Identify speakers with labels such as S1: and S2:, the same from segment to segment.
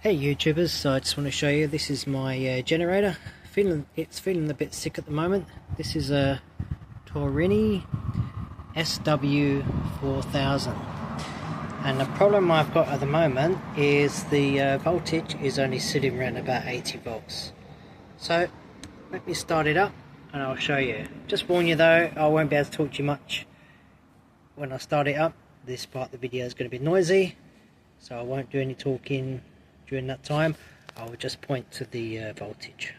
S1: Hey YouTubers, so I just want to show you, this is my generator. It's feeling a bit sick at the moment. This is a Torini SW4000, and the problem I've got at the moment is the voltage is only sitting around about 80 volts. So let me start it up and I'll show you. Just warn you though, I won't be able to talk to you much when I start it up. This part of the video is going to be noisy, so I won't do any talking during that time. I will just point to the voltage.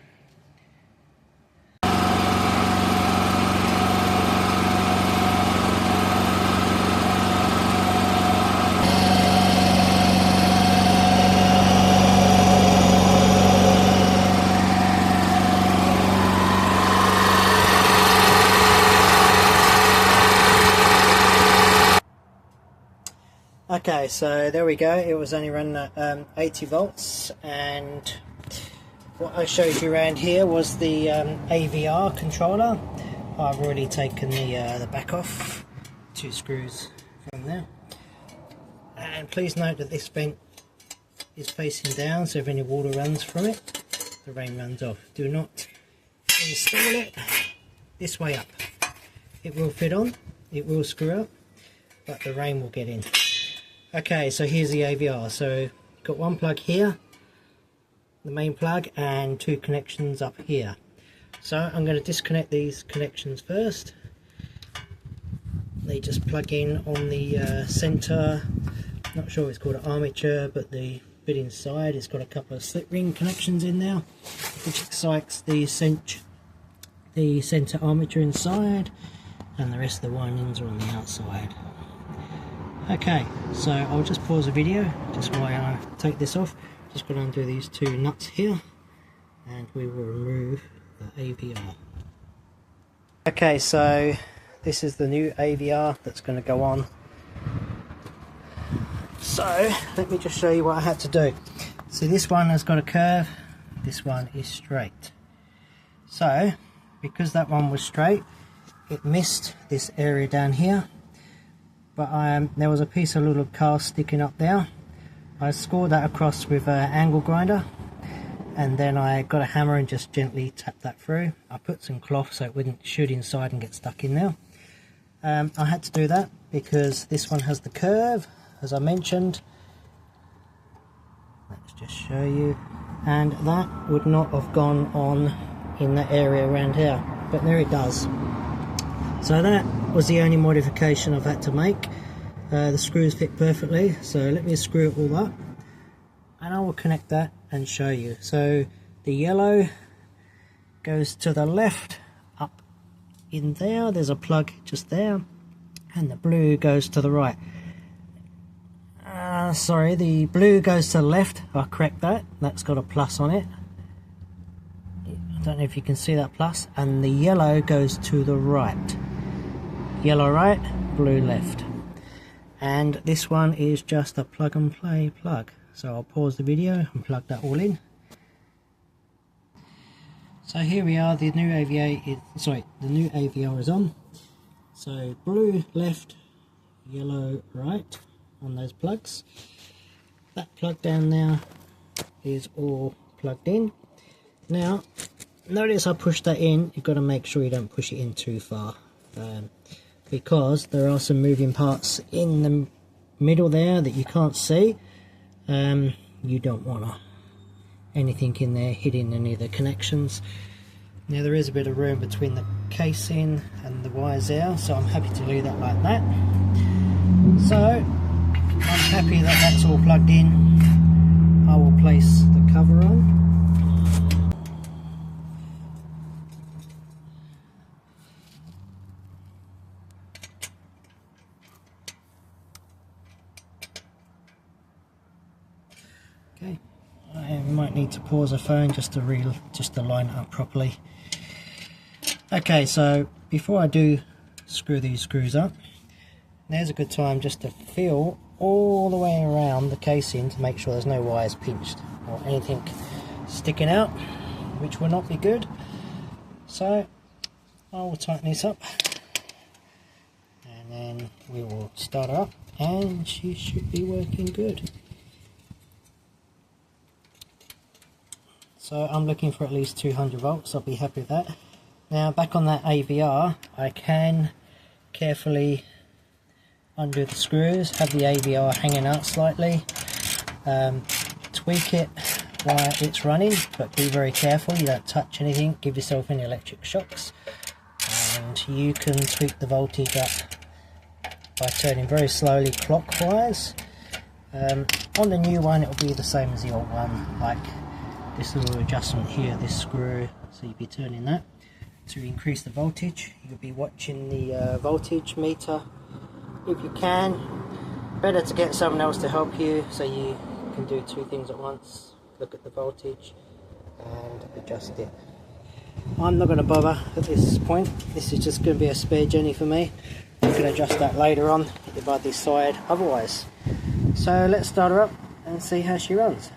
S1: Okay, so there we go. It was only running at 80 volts, and what I showed you around here was the AVR controller. I've already taken the back off, 2 screws from there, and please note that this vent is facing down, so if any water runs from it, the rain runs off. Do not install it this way up. It will fit on, it will screw up, but the rain will get in. Okay, so here's the AVR. So you've got one plug here, the main plug, and 2 connections up here. So I'm going to disconnect these connections first. They just plug in on the center, not sure what it's called, an armature, but the bit inside, it's got a couple of slip ring connections in there, which excites the center armature inside, and the rest of the windings are on the outside. Okay, so I'll just pause the video just while I take this off. Just going to undo these 2 nuts here, and we will remove the AVR. Okay, so this is the new AVR that's going to go on. So let me just show you what I had to do. See, this one has got a curve, this one is straight. So because that one was straight, it missed this area down here. But there was a piece of little cast sticking up there. I scored that across with an angle grinder, and then I got a hammer and just gently tapped that through. I put some cloth so it wouldn't shoot inside and get stuck in there. I had to do that because this one has the curve, as I mentioned. Let's just show you. And that would not have gone on in that area around here, but there it does. So that was the only modification I've had to make. The screws fit perfectly, so let me screw it all up and I will connect that and show you. So the yellow goes to the left up in there, there's a plug just there, and the blue goes to the right. Sorry, the blue goes to the left, I'll correct that, that's got a plus on it. I don't know if you can see that plus, and the yellow goes to the right. Yellow right, blue left. And this one is just a plug and play plug. So I'll pause the video and plug that all in. So here we are, the new AVR is on. So blue left, yellow right on those plugs. That plug down there is all plugged in. Now, notice I pushed that in, you've got to make sure you don't push it in too far. Because there are some moving parts in the middle there that you can't see. You don't want anything in there hitting any of the connections. Now there is a bit of room between the casing and the wires there, so I'm happy to leave that like that. So I'm happy that that's all plugged in. I will place the cover on. Okay, I might need to pause the phone just to line it up properly. Okay, so before I do screw these screws up, there's a good time just to feel all the way around the casing to make sure there's no wires pinched or anything sticking out, which will not be good. So I will tighten this up, and then we will start her up, and she should be working good. So I'm looking for at least 200 volts. I'll be happy with that. Now back on that AVR, I can carefully undo the screws, have the AVR hanging out slightly, tweak it while it's running, but be very careful you don't touch anything, give yourself any electric shocks. And you can tweak the voltage up by turning very slowly clockwise. On the new one it will be the same as the old one, like this little adjustment here, this screw, so you'll be turning that to increase the voltage. You'll be watching the voltage meter if you can. Better to get someone else to help you so you can do two things at once, look at the voltage and adjust it. I'm not going to bother at this point, this is just going to be a spare journey for me. You can adjust that later on by this side otherwise. So let's start her up and see how she runs.